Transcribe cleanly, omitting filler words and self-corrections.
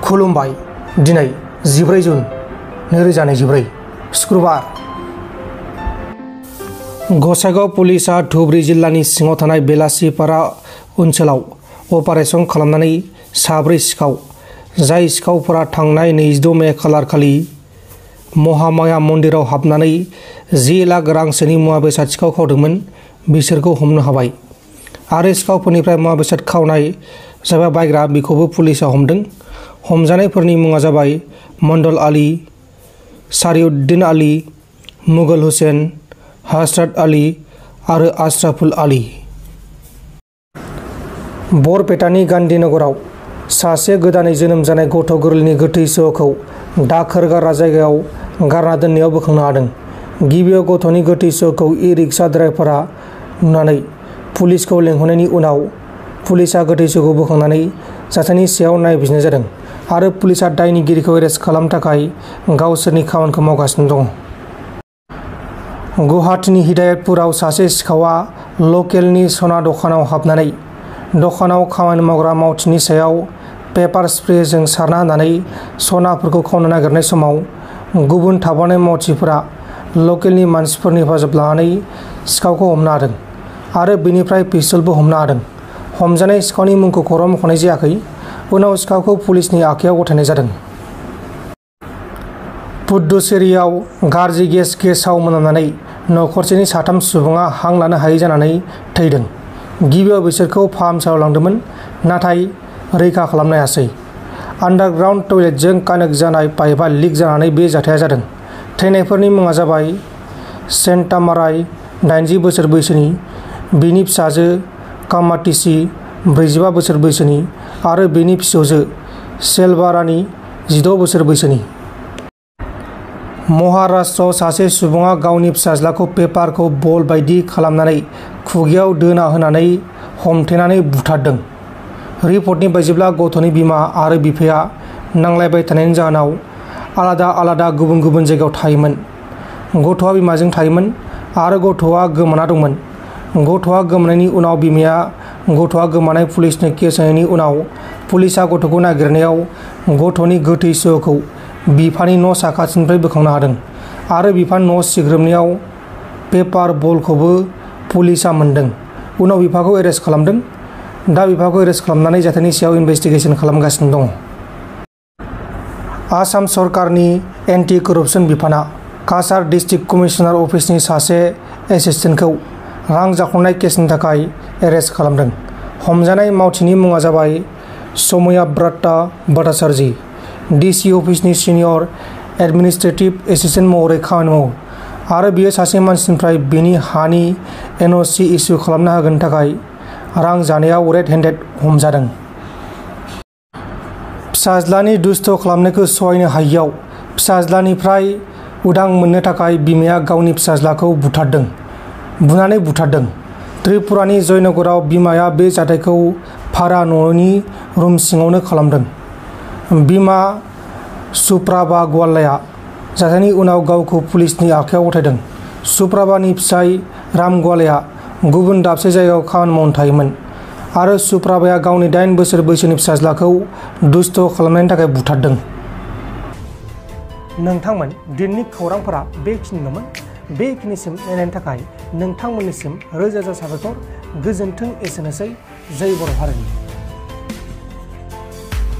खुलुमबाय। दिनै 14 जुन 2024 शुक्रबार। गसाइगाव पुलिसा धुबुरी जिल्लानि सिङाव थानाय बेलासिपारा ओनसोलाव अपारेशन खालामनानै 4 सिखाव, जाय सिखावफोरा थांनाय 26 मे खालारखालि महामाया मन्दिराव हाबनानै 10 लाख रांसोनि मुवा बेसाद सिखाव खावदोंमोन, बिसोरखौ हमनो हाबाय। आरो सिखावफोरनिफ्राय मुवा बेसाद खावनाय जायबा बायग्रा बिखौबो पुलिसा हमदों। हमजानायफोरनि मुङा जाबाय मन्डल आली, सारिउद्दिन आली, मुगल हुसेन, हजरत आली आरो आशराफुल आली। बरपेटानि गान्धीनगराव सासे गोदानै जोनोम जानाय गथ' गोरलैनि गोथै सह'खौ दाखोर गारग्रा जायगायाव गारना दोननायाव बोखांनो हादों। गिबियाव गथ'नि गोथै सह'खौ इ-रिक्सा ड्राइभारा नुनानै पुलिसखौ लेंहरनायनि उनाव पुलिसा गोथै सह'खौ बोखांनानै जाथायनि सायाव नायबिजिरनाय जादों आरो पुलिसा दायनिगिरिखौ एरेस्ट खालामनो थाखाय गावसोरनि खामानिखौ मावगासिनो दं। गुवाहाटीनि हिदायतपुराव सासे सिखावआ लकेलनि सना दखानाव हाबनानै दखानाव खामानि मावग्रा मावथिनि सायाव पेपार स्प्रेजों सारना होनानै सनाफोरखौ खावनो नागिरनाय समाव गुबुन थाबावनाय मावथिफोरा लकेलनि मानसिफोरनि हेफाजाब लानानै सिखावखौ हमनो हादों आरो बेनिफ्राय पिस्तलबो हमनो हादों। हमजानाय सिखावनि मुंखौ खौरां मख'नाय जायाखै। उनाव सिखावखौ पुलिसनि आखायाव गथायनाय जादों। पुडुचेरीआव गाज्रि गेसाव मोनामनानै नखरसेनि 3 सुबुङा हां लानो हायै जानानै थैदों। गिबियाव बिसोरखौ फाहामसालियाव लांदोंमोन, नाथाय रैखा खालामनो हायासै। आन्डारग्राउन्ड टयलेटजों कानेक्ट जानाय पाइपआ लिक जानानै बे जाथाया जादों। थैनायफोरनि मुङा जाबाय सेन्टामाराय 80 बोसोर बैसोनि, बिनि फिसाजो कामातिसि 45 बोसोर बैसोनि आरो बिनि फिसौजो सेल्भारानि 16 बोसोर बैसोनि। महाराष्ट्रआव सासे सुबुङा गावनि फिसाज्लाखौ पेपारखौ बल बायदि खालामनानै खुगायाव दोना होनानै हमथेनानै बुथारदों। रिपर्टनि बायदिब्ला गथ'नि बिमा आरो बिफाया नांलायबाय थानायनि जाहोनाव आलादा आलादा गुबुन गुबुन जायगायाव थायोमोन। गथ'आ बिमाजों थायोमोन आरो गथ'आ गोमाना दंमोन। गथ'आ गोमानायनि उनाव बिमाया गथ'आ गोमानाय पुलिसनो केस होनायनि उनाव पुलिसआ गथ'खौ नागिरनायाव गथ'नि गोथै सह'खौ बिफानि न' साखाथिनिफ्राय बोखांनो हादों आरो बिफानि न' सिग्रोमनायाव पेपार बलखौबो पुलिसआ मोनदों। उनाव बिफाखौ एरेस्ट खालामदों। दा बिफाखौ एरेस्ट खालामनानै जाथायनि सायाव इनभेस्टिगेसन खालामगासिनो दं। आसाम सरकारनि एन्टि करप्शन बिफाना काछार डिस्ट्रिक्ट कमिशनार अफिसनि सासे एसिस्टेन्टखौ रां जाख्ल'नाय केसनि थाखाय एरेस्ट खालामदों। हमजानाय मावथिनि मुङा जाबाय सौम्यव्रता भट्टाचार्य। डिसि अफिसनि सिनियर एडमिनिस्ट्रेटिभ एसिस्टेन्ट महरै खामानि मावो आरो बियो सासे मानसिनिफ्राय बेनि हानि एनअ'सि इस्यु खालामना होगोननि थाखाय रां जानायाव रेड हेन्डेड हमजादों। फिसाज्लानि दुस्थ' खालामनायखौ सहायनो हायियाव फिसाज्लानिफ्राय उदां मोननो थाखाय बिमाया गावनि फिसाज्लाखौ बुनानै बुथारदों। त्रिपुरानि जयनगराव बिमाया बे जाथायखौ भारा न'नि रुम सिङावनो खालामदों। बिमा सुप्राभा गवालाया जाथायनि उनाव गावखौ पुलिसनि आखायाव गथायदों। सुप्राभानि फिसाय राम गवालाया गुबुन दाबसे जायगायाव खामानि मावनो थायोमोन आरो सुप्राभाया गावनि 8 बोसोर बैसोनि फिसाज्लाखौ दुस्थ' खालामनायनि थाखाय बुथारदों। नोंथांमोन दिनैनि खौरांफोरा बेखिनिल'मोन। बेखिनिसिम नायनायनि थाखाय नोंथांमोननिसिम रोजा रोजा साबायखर। गोजोन्थों। एसेनोसै। जय बर' हारिनि।